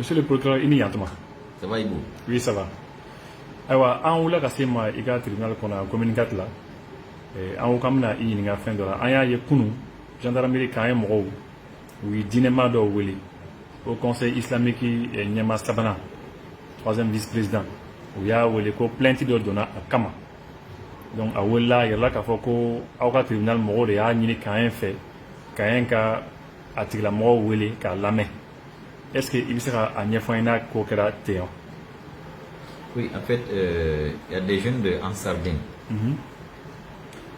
Monsieur le procureur, il n'y a pas. Ça va, Ibou? Oui, ça va. Alors, on voulait que moi, il y a un tribunal qu'on a communiqué là. En comme na il y a fin de la. Il y a une gendarmerie quand même où il dînement de Wili au Conseil islamique Nyama Sabana, troisième vice-président. Où il y a Wili ko plainte de donna à Kama. Donc à Willa, il y a là qu'il faut que tribunal moro de a ni quand même fait quand même ka atila moro Wili ka lame. Est-ce qu'il sera à Nyafina Kokera Théo? Oui, en fait, il y a des jeunes de Ansardine.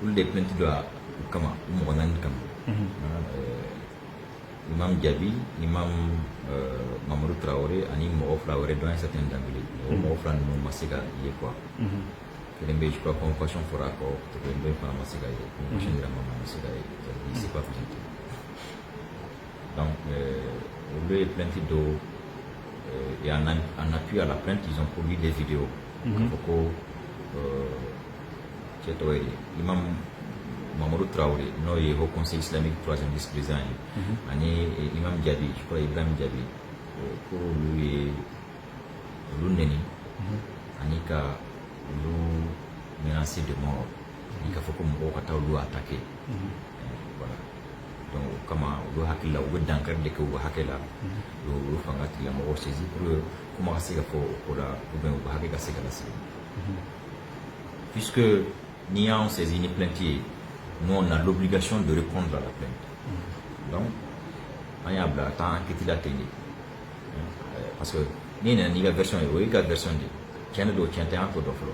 Où les plaintes de Kama, ou Moranan Kama. Imam Diaby, Imam Mamadou Traoré, Ani Moro Traoré dans un certain d'Ambili. Moro Fran no Masega Yekwa. Je crois qu'on convocation fera encore, pour le bien par Masega, convocation de la maman Masega, c'est pas présenté. Donc, le plainte d'eau, et en appui à la plainte, ils ont produit des vidéos. Imam Mamadou Traoré, non, il est au Conseil islamique, troisième vice-président, Imam Diaby, je crois Ibrahim Diaby, pour lui, l'Uneni, Anika, l'U menacé de mort, Anika Foko Mokata ou attaqué. Voilà. Donc, comment le hakila ou dankar de que ou hakela, le fangati la mort saisi pour comment c'est pour la ou bien ou hakela c'est que la puisque ni on saisit ni plaintier, nous on a l'obligation de répondre à la plainte. Donc, on y a tant enquête la technique. Parce que ni la version est la version de qui est de qui est un peu d'offre.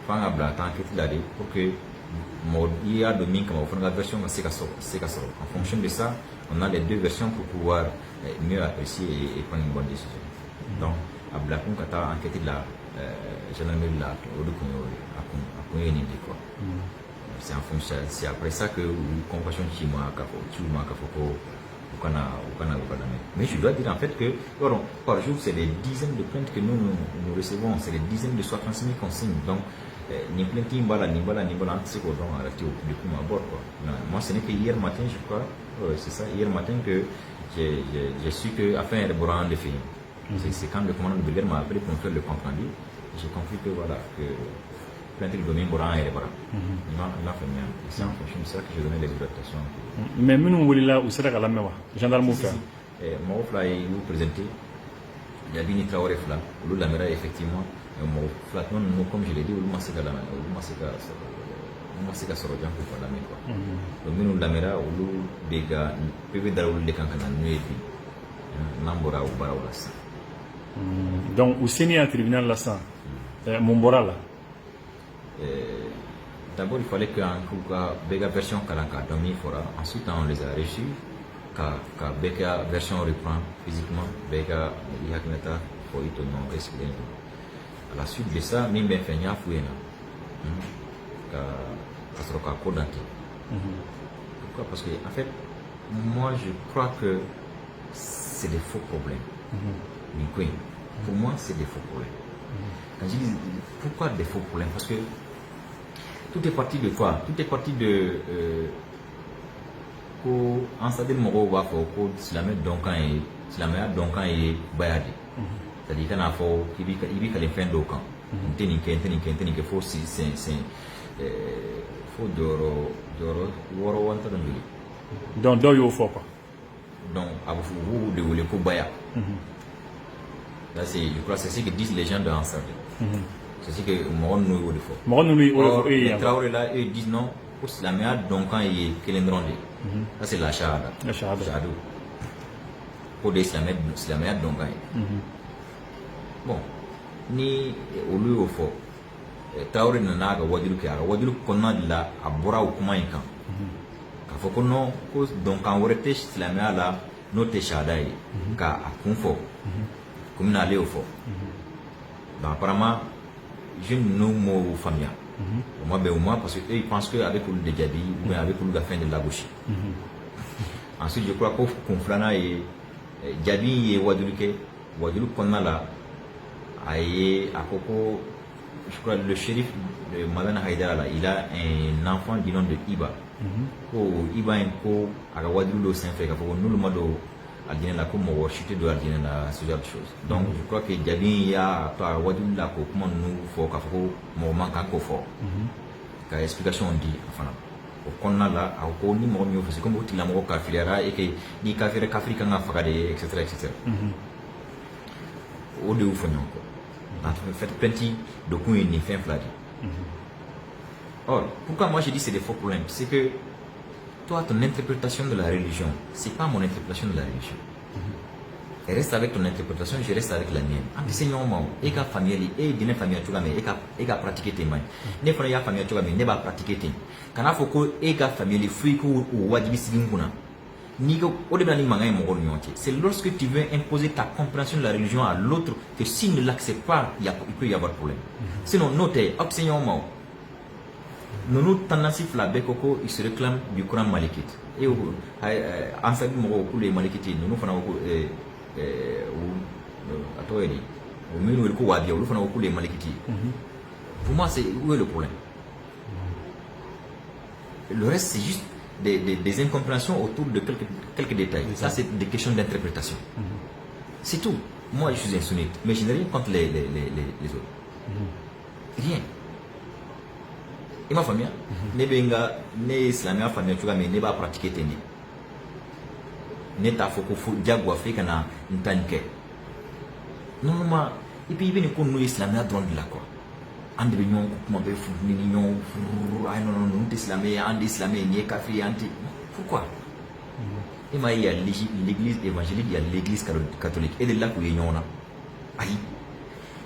Quand on a tant enquête la pour que il y a de min comme la version c'est en fonction de ça, on a les deux versions pour pouvoir mieux apprécier et prendre une bonne décision. Donc, à Blacon kata enquête la gendarmerie là au c'est en fonction, c'est après ça que compassion chinois mais je dois dire en fait que par jour c'est des dizaines de plaintes que nous recevons, c'est des dizaines de soit transmis qu'on signe. Donc ni plainte ni bala c'est qu'on doit arrêter au public à bord quoi. Moi ce n'est que hier matin je crois, c'est ça hier matin que j'ai su que afin de boire de filles. C'est quand le commandant de brigade m'a appelé pour faire le compte rendu. J'ai compris que voilà que plainte du domaine Boran et Boran. Il m'a fait bien. C'est en fonction de ça que j'ai donné les exhortations. Mais nous voulons là où c'est la même gendarme. Mon fla est vous présenté. Il y a Bini Traoré fla. Où la mera effectivement. Mon fla non comme je l'ai dit, où masika la main, où masika sorojan pour la main quoi. Donc nous la mera où bega peut daroul de kankana nuit. Nambora ou Baraolas. Donc, au Sénégal tribunal là, ça, Mombora là. D'abord, il fallait qu'un Bega version Kalanka Domi fora. Ensuite, on les a reçus. Ka Bega version reprend physiquement. Bega Yakmeta pour y ton nom expliqué. À la suite de ça, même ben Fenya Fouena. Kasroka Kodante. Pourquoi? Parce que, en fait, moi, je crois que c'est des faux problèmes. Pour moi, c'est des faux problèmes. Quand je dis pourquoi des faux problèmes? Parce que tout est parti de quoi? Tout est parti de en stade moro va faire si la mettre donc quand il bayade. C'est-à-dire qu'on a fait qu'il vit les fins d'aucun. Teni que faut c'est faut d'oro wanta dans donc d'où il faut quoi. Donc, vous devez pour Baya. Là, je crois que c'est ce que disent les gens de Ansardé. C'est ce que Moron nous est fort. Moron nous les Traoré là, eux disent non, pour la meilleure donc quand il est Kelendronde. Ça, c'est la Shahada. La Shahada. Pour des la meilleure donc bon, ni au lieu au fort. Traoré n'a pas Wadilu qu'on a de la à Bora ou Kumaïkan. Faut que non, donc quand on retèche la mer là, notre chadaï, car à confort, comme on allait au fort. Donc apparemment, je ne mots famille. Moi, parce qu'ils pensent qu'avec le Djabi, ou bien avec le fin de la bouche. Ensuite, je crois qu'on flana et Djabi et Wadulu qu'on a là, à Coco, je crois le shérif de Madame Haïdara là, il a un enfant du nom de Iba. Ko Iba en ko aga Wadulu Saint-Fait, nous le modo Aldine la comme chuter de Aldine la ce genre de choses. Donc je crois que Diaby y a toi Wadul la comment nous faut qu'à moment qu'à fort. Ka explication on dit enfin o konna la a ko ni mo mi fait comme outil la mo ka filera et que ni ka faire qu'Afrique nga fakade etc. O de ou fonyo ko. En fait plenty de coup ni fin fladi. Or, pourquoi moi je dis c'est des faux problèmes? C'est que toi, ton interprétation de la religion, c'est pas mon interprétation de la religion. Et reste avec ton interprétation, je reste avec la mienne. Enseignement, et qu'à famille, et d'une famille, tu vas mais et qu'à pratiquer tes mains. Ne faut pas famille, tu vas mais ne pas pratiquer tes. Quand il faut que et qu'à famille, fruits ou wajibi silinguna. Ni que au début ni manga mon c'est lorsque tu veux imposer ta compréhension de la religion à l'autre que s'il ne l'accepte pas, il peut y avoir problème. Sinon, notez, enseignement. Nous tendance la bekoko il se réclame du Coran malikite et en fait nous les malikite nous fana ko atoyeli au milieu le ko wabia nous fana ko les malikite. Pour moi c'est où est le problème? Le reste c'est juste des incompréhensions autour de quelques détails. Ça c'est des questions d'interprétation. C'est tout. Moi je suis un sunnite mais je n'ai rien contre les autres. Rien. Et ma famille, ne islamia famille tu mais ne pas pratiquer teni. Ne ta foko fu jagwa afrika na ntanke. Normalement, et puis il ko no islamia drone de la quoi. Ande be nyon kuma be fu ni nyon ay non islamia ande islamia ni kafri anti. Pourquoi? Et ma il y a l'église évangélique, il y a l'église catholique et de là où il y en a. Aïe.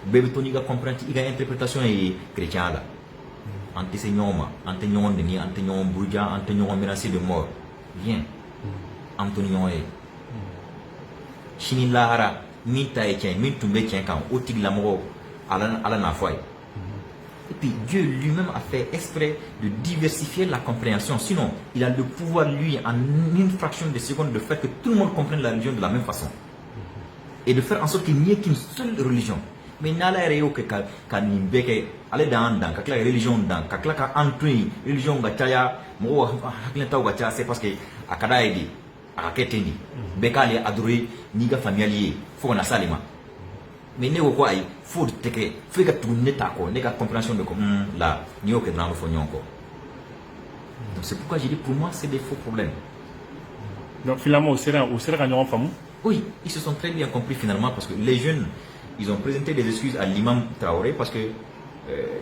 Bébé Tony ga comprendre, il a interprétation et chrétien là. Anti-Seignon, Antignon, Antignon Bourgia, Antignon menacé de mort. Viens. Antignon est. Chini Lahara, Mita et Tien, Mintumbe Tien, quand Otig Lamoro, Alan Afoy. Et puis Dieu lui-même a fait exprès de diversifier la compréhension. Sinon, il a le pouvoir, lui, en une fraction de seconde, de faire que tout le monde comprenne la religion de la même façon. Et de faire en sorte qu'il n'y ait qu'une seule religion. Mais nala reo que kanibeke ale dans kakla religion dans kakla ka antui religion gachaya mo haklenta gacha c'est parce que akada edi aketeni bekale adoré ni ga familier faut na salima mais ne ko ay faut teke faut que tu ne ta ko ne ka compréhension de comme là ni o que dans le fognon ko. Donc c'est pourquoi j'ai dit pour moi c'est des faux problèmes. Donc finalement au sera gagnant famou. Oui, ils se sont très bien compris finalement parce que les jeunes ils ont présenté des excuses à l'imam Traoré parce que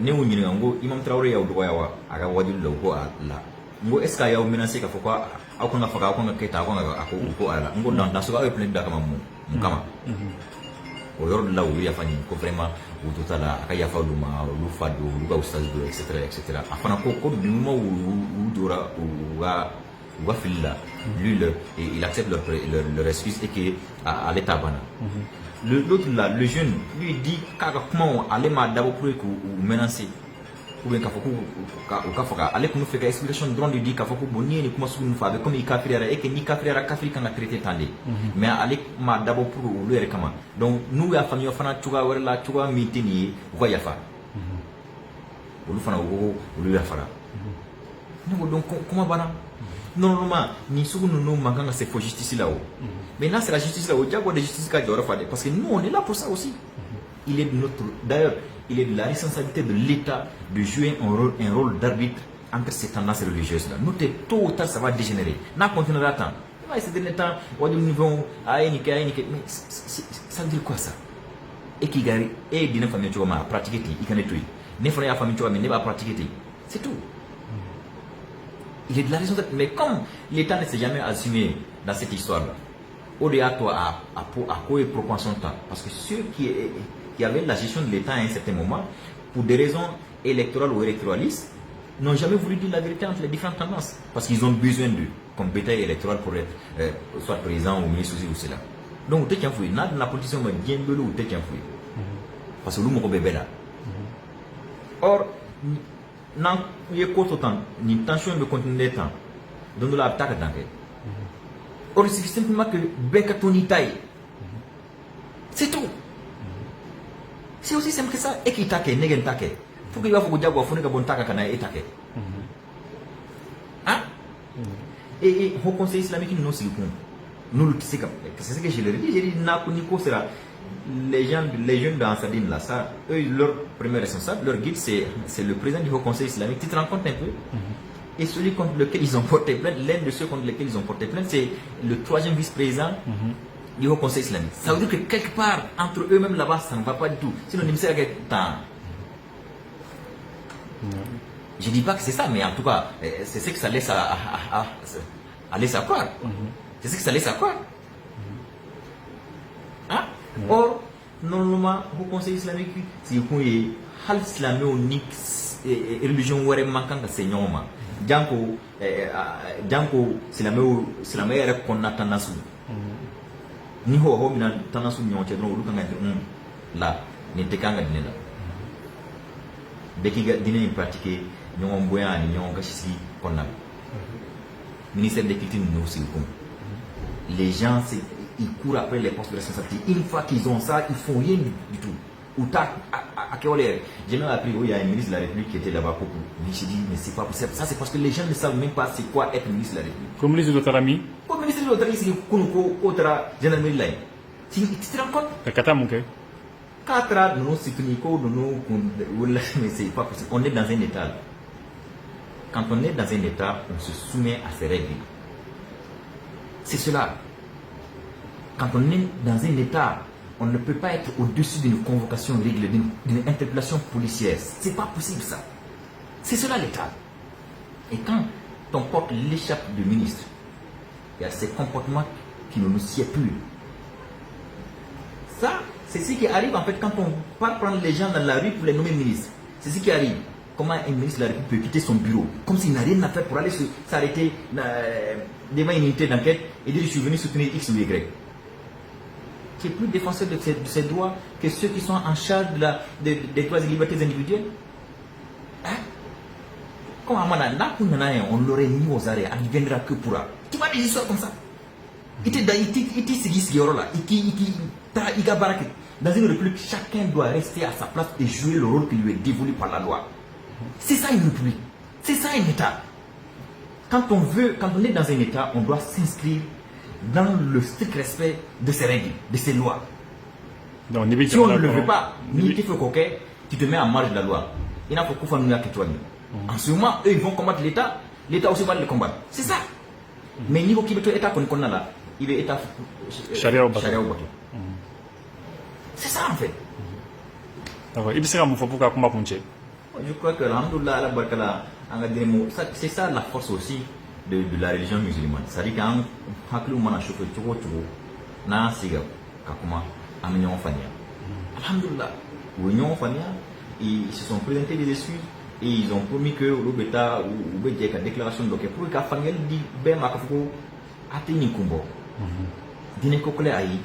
Imam Traoré a eu droit à la wadul logo à la. Ngo est-ce qu'il y a eu menacé qu'il faut quoi à qu'on a fait à qu'on a quitté à qu'on a la. Ngo dans ce cas plein d'accord mon kama. Au yoro là où il y a fait vraiment où tout à la il y a fait le fado le ustaz etc. Enfin ko du moment où dora ou fil lui il accepte leur excuse et que à l'état bana. L'autre là, le jeune, lui dit comment aller m'a d'abord pour ou menacer. Ou bien qu'il aller nous faire explication drone lui dit qu'il faut que bonnier ni comment nous faire comme il kafira et que ni kafira quand a traité tandé. Mais aller m'a d'abord pour ou le comment. Donc nous la famille fana tuga wala tuga mitini voya fa. Ou fana ou le fara. Non donc comment bana? Normalement, ni sous nous manquons c'est pour justice là-haut. Mais là, c'est la justice là-haut. Diable de justice qui doit faire. Parce que nous, on est là pour ça aussi. Il est de notre. D'ailleurs, il est de la responsabilité de l'État de jouer un rôle d'arbitre entre ces tendances religieuses-là. Nous, tôt ou tard, ça va dégénérer. N'a continuera à temps. Ces derniers temps, on dit nous mais ça veut dire quoi ça? Et qui gagne, et d'une famille, tu vas pratiquer, il can tout. Ne faut pas famille, tu vas mais ne pas pratiquer. C'est tout. Il est de la raison d'être. Mais comme l'État ne s'est jamais assumé dans cette histoire-là, au-delà de toi, à quoi il prend son temps? Parce que ceux qui avaient la gestion de l'État à un certain moment, pour des raisons électorales ou électoralistes, n'ont jamais voulu dire la vérité entre les différentes tendances. Parce qu'ils ont besoin d'eux, comme bétail électoral pour être soit président ou ministre ou cela. Donc, tu es fouillé. La politique m'a bien belou ou tu es fouillé. Parce que nous, mon bébé là. Or, non, il y a quoi autant, ni tension de continuer temps, donc la attaque d'enquête. Or, il suffit simplement que Bekatoni taille. C'est tout. C'est aussi simple que ça. Et qui taque, n'est pas taque. Faut qu'il y ait un diable, il faut que bon taque kana et taque. Hein? Et au Conseil islamique, nous aussi, nous c'est ce que je leur dis. J'ai dit Nico sera les jeunes dans Sardine là, ça, eux, leur premier responsable, leur guide, c'est le président du Haut Conseil islamique. Tu te rends compte un peu? Et celui contre lequel ils ont porté plainte, l'un de ceux contre lesquels ils ont porté plainte, c'est le 3e vice-président du Haut Conseil islamique. Ça veut dire que quelque part, entre eux-mêmes là-bas, ça ne va pas du tout. Sinon, je ne dis pas que c'est ça, mais en tout cas, c'est ce que ça laisse à laisser à croire. C'est ce que ça laisse à croire. Hein? Or, normalement, au Conseil islamique, c'est hal islamique religion ware mankan ka senyoma janko silamɛ yɛrɛ kɔnɔna tanasu ni ho mina tanasu ɲɔgɔn cɛ dɔrɔn olu kan ka la nin tɛ kan ka dinɛ la bɛɛ k'i ka dinɛ in pratiquer ɲɔgɔn bonya ani ɲɔgɔn gasisi kɔnɔna la ministère de culture ninnu sigi kun les gens ils courent après les postes de responsabilité. Une fois qu'ils ont ça, ils font rien du tout. J'ai même appris, il y a un ministre de la République qui était là-bas pour lui. J'ai dit, mais c'est pas possible. Ça, c'est parce que les gens ne savent même pas c'est quoi être ministre de la République. Comme ministre de l'Autonomie. Comme ministre de l'Autonomie, c'est que gendarmerie là. Tu te rends compte? Mais c'est pas possible. On est dans un état. Quand on est dans un état, on se soumet à ses règles. C'est cela. Quand on est dans un état, on ne peut pas être au-dessus d'une convocation réglée, d'une interpellation policière. C'est pas possible ça. C'est cela l'État. Et quand ton porte l'échappe de ministre, il y a ces comportements qui ne nous sied plus. Ça, c'est ce qui arrive en fait quand on part prendre les gens dans la rue pour les nommer ministres. C'est ce qui arrive. Comment un ministre de la République peut quitter son bureau comme s'il n'a rien à faire pour aller s'arrêter devant une unité d'enquête et dire je suis venu soutenir X ou Y. Qui est plus défenseur de ses droits que ceux qui sont en charge des droits et libertés individuelles. Hein? Comme on l'aurait mis aux arrêts, on ne viendra que pour ça. Tu vois des histoires comme ça. Dans une république, chacun doit rester à sa place et jouer le rôle qui lui est dévolu par la loi. C'est ça une république. C'est ça un État. Quand on est dans un État, on doit s'inscrire dans le strict respect de ses règles, de ses lois. Donc, si on ne le veut pas, tu te mets en marge de la loi. Il n'a pas qu'on fasse que toi. En ce moment, eux, ils vont combattre l'État, l'État aussi va le combattre. C'est ça. Mais niveau qui est l'État qu'on connaît là, il est État Charia au bateau. C'est ça en fait. D'accord. Il sera mon pour combat pour je crois que c'est ça la force aussi de la religion musulmane. C'est-à-dire qu'un haklu mana chauffeur tugo na siga kakuma amignon fania. Alhamdulillah. Union fania, ils se sont présentés des excuses et ils ont promis que l'Obeta ou la déclaration de pour que Faniel dit ben makafuko atini kumbo. Dine kokole ayi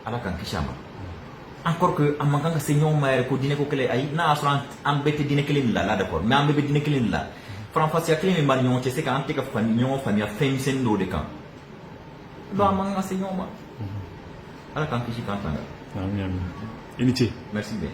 ala kan kishama. Encore que Amanganga Seigneur Maire ko dine ko kele ay na asran ambete dine kele la d'accord mais ambete dine kele la François kele me manion c'est quand te ka famille famille femisen do de kan do Amanganga Seigneur ma ala kan kishi kan tanga Initi merci bien.